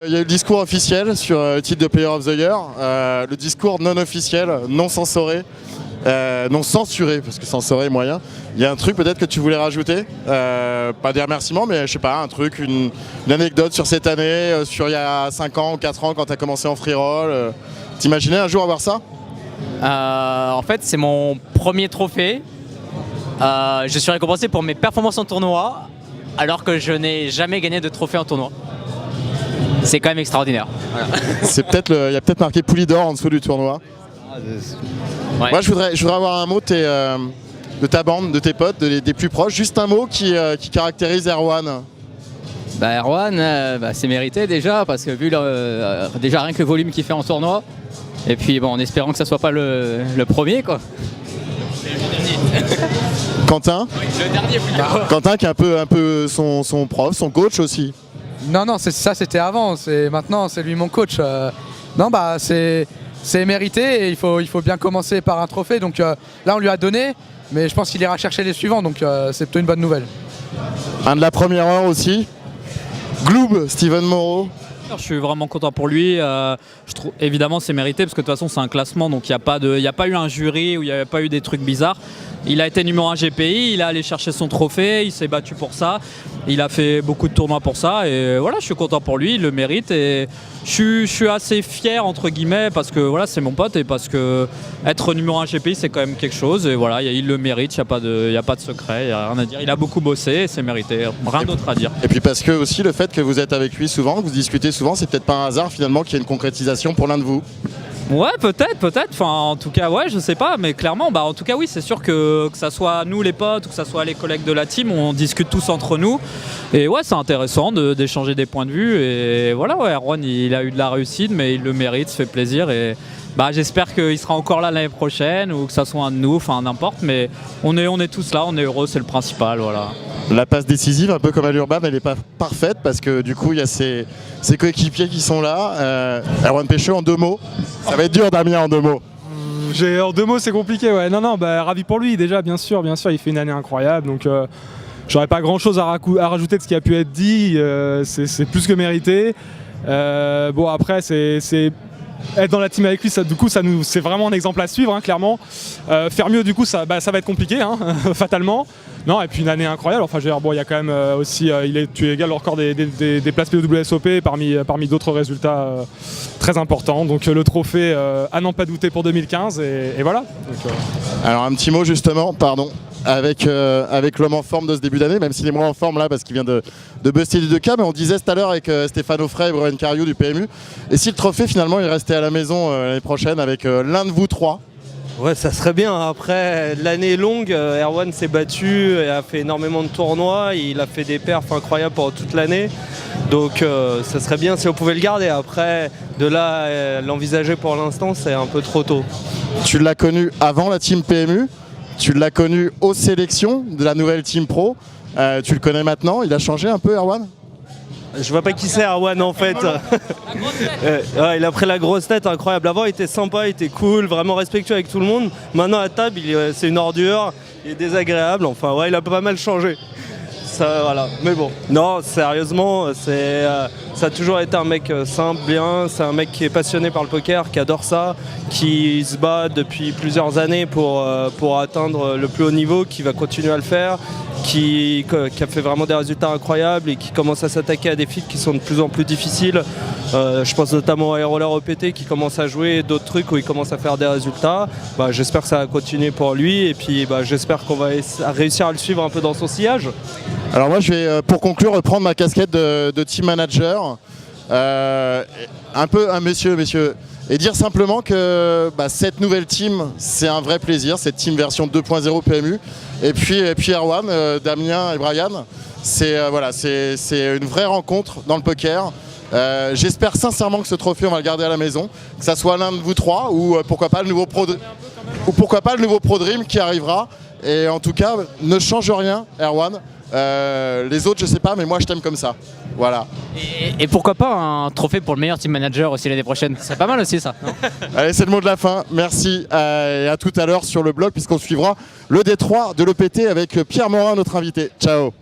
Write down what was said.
Il y a eu le discours officiel sur le titre de Player of the Year, le discours non officiel, non censuré, non censuré, parce que censuré est moyen. Il y a un truc peut-être que tu voulais rajouter, pas des remerciements, mais je sais pas, un truc, une anecdote sur cette année, sur il y a 5 ans ou 4 ans quand tu as commencé en free roll. T'imaginais un jour avoir ça? En fait, c'est mon premier trophée. Je suis récompensé pour mes performances en tournoi, alors que je n'ai jamais gagné de trophée en tournoi. C'est quand même extraordinaire. Voilà. Il y a peut-être marqué Poulidor en dessous du tournoi. Ouais. Moi, je voudrais avoir un mot de ta bande, de tes potes, des plus proches. Juste un mot qui caractérise Erwan. Erwan, c'est mérité déjà, parce que vu déjà rien que le volume qu'il fait en tournoi, et puis bon, en espérant que ça soit pas le premier, quoi. Quentin, Le dernier, Quentin qui est un peu son prof, son coach aussi. Non, ça c'était avant, maintenant c'est lui mon coach. Non, c'est mérité et il faut bien commencer par un trophée. Donc là on lui a donné, mais je pense qu'il ira chercher les suivants, donc c'est plutôt une bonne nouvelle. Un de la première heure aussi. Gloob, Steven Moreau. Je suis vraiment content pour lui. Évidemment, c'est mérité parce que de toute façon, c'est un classement, donc il n'y a pas eu un jury où il n'y avait pas eu des trucs bizarres. Il a été numéro 1 GPI, il est allé chercher son trophée, il s'est battu pour ça. Il a fait beaucoup de tournois pour ça et voilà, je suis content pour lui, il le mérite et je suis assez fier entre guillemets parce que voilà, c'est mon pote et parce que être numéro 1 GPI c'est quand même quelque chose et voilà, il le mérite, il n'y a pas de secret, il n'y a rien à dire. Il a beaucoup bossé et c'est mérité, rien d'autre à dire. Et puis parce que aussi le fait que vous êtes avec lui souvent, que vous discutez souvent, c'est peut-être pas un hasard finalement qu'il y ait une concrétisation pour l'un de vous. Ouais, peut-être. Enfin, en tout cas, ouais, je sais pas, mais clairement, en tout cas, oui, c'est sûr que ça soit nous les potes ou que ça soit les collègues de la team, on discute tous entre nous. Et ouais, c'est intéressant d'échanger des points de vue. Et voilà, ouais, Erwan, il a eu de la réussite, mais il le mérite, ça fait plaisir. Et j'espère qu'il sera encore là l'année prochaine ou que ça soit un de nous, enfin n'importe. Mais on est tous là, on est heureux, c'est le principal, voilà. La passe décisive, un peu comme à l'Urban, elle n'est pas parfaite parce que du coup il y a ses coéquipiers qui sont là. Erwan Pêcheux en 2 mots. Ça va être dur, Damien, en 2 mots. En 2 mots, c'est compliqué, ouais. Non, ravi pour lui déjà, bien sûr, il fait une année incroyable, donc j'aurais pas grand chose à rajouter de ce qui a pu être dit, c'est plus que mérité. Après, c'est être dans la team avec lui, c'est vraiment un exemple à suivre, hein, clairement. Faire mieux, du coup, ça va être compliqué, hein, fatalement. Non, et puis une année incroyable. Enfin, il y a quand même aussi, tu égales le record des places PWSOP parmi d'autres résultats très importants. Donc le trophée, à n'en pas douter pour 2015, et voilà. Donc, Alors un petit mot justement, pardon, avec l'homme en forme de ce début d'année, même s'il est moins en forme là parce qu'il vient de buster les 2K, mais on disait tout à l'heure avec Stéphane Offray et Brian Cariou du PMU, et si le trophée finalement il restait à la maison l'année prochaine avec l'un de vous 3? Ouais, ça serait bien. Après, l'année est longue, Erwan s'est battu et a fait énormément de tournois, il a fait des perfs incroyables pendant toute l'année. Donc ça serait bien si on pouvait le garder. Après, de là, l'envisager pour l'instant, c'est un peu trop tôt. Tu l'as connu avant la team PMU, tu l'as connu aux sélections de la nouvelle team pro, tu le connais maintenant, il a changé un peu, Erwan? Je vois pas qui c'est, Erwan, en fait. Ouais, il a pris la grosse tête, incroyable. Avant, il était sympa, il était cool, vraiment respectueux avec tout le monde. Maintenant, à table, c'est une ordure, il est désagréable. Enfin, ouais, il a pas mal changé. Ça, voilà. Mais bon, non, sérieusement, ça a toujours été un mec simple, bien. C'est un mec qui est passionné par le poker, qui adore ça, qui se bat depuis plusieurs années pour atteindre le plus haut niveau, qui va continuer à le faire, qui a fait vraiment des résultats incroyables et qui commence à s'attaquer à des feats qui sont de plus en plus difficiles. Je pense notamment à Aeroller EPT qui commence à jouer, d'autres trucs où il commence à faire des résultats. J'espère que ça va continuer pour lui et puis j'espère qu'on va réussir à le suivre un peu dans son sillage. Alors moi je vais pour conclure reprendre ma casquette de team manager, un peu un messieurs, et dire simplement que cette nouvelle team c'est un vrai plaisir, cette team version 2.0 PMU, et puis Erwan, Damien et Brian, c'est une vraie rencontre dans le poker. J'espère sincèrement que ce trophée on va le garder à la maison, que ça soit l'un de vous 3 ou pourquoi pas le nouveau Pro Dream qui arrivera. Et en tout cas, ne change rien, Erwan. Les autres, je sais pas, mais moi je t'aime comme ça. Voilà. Et pourquoi pas un trophée pour le meilleur team manager aussi l'année prochaine? C'est pas mal aussi ça, non? Allez, c'est le mot de la fin. Merci et à tout à l'heure sur le blog puisqu'on suivra le D3 de l'EPT avec Pierre Morin, notre invité. Ciao.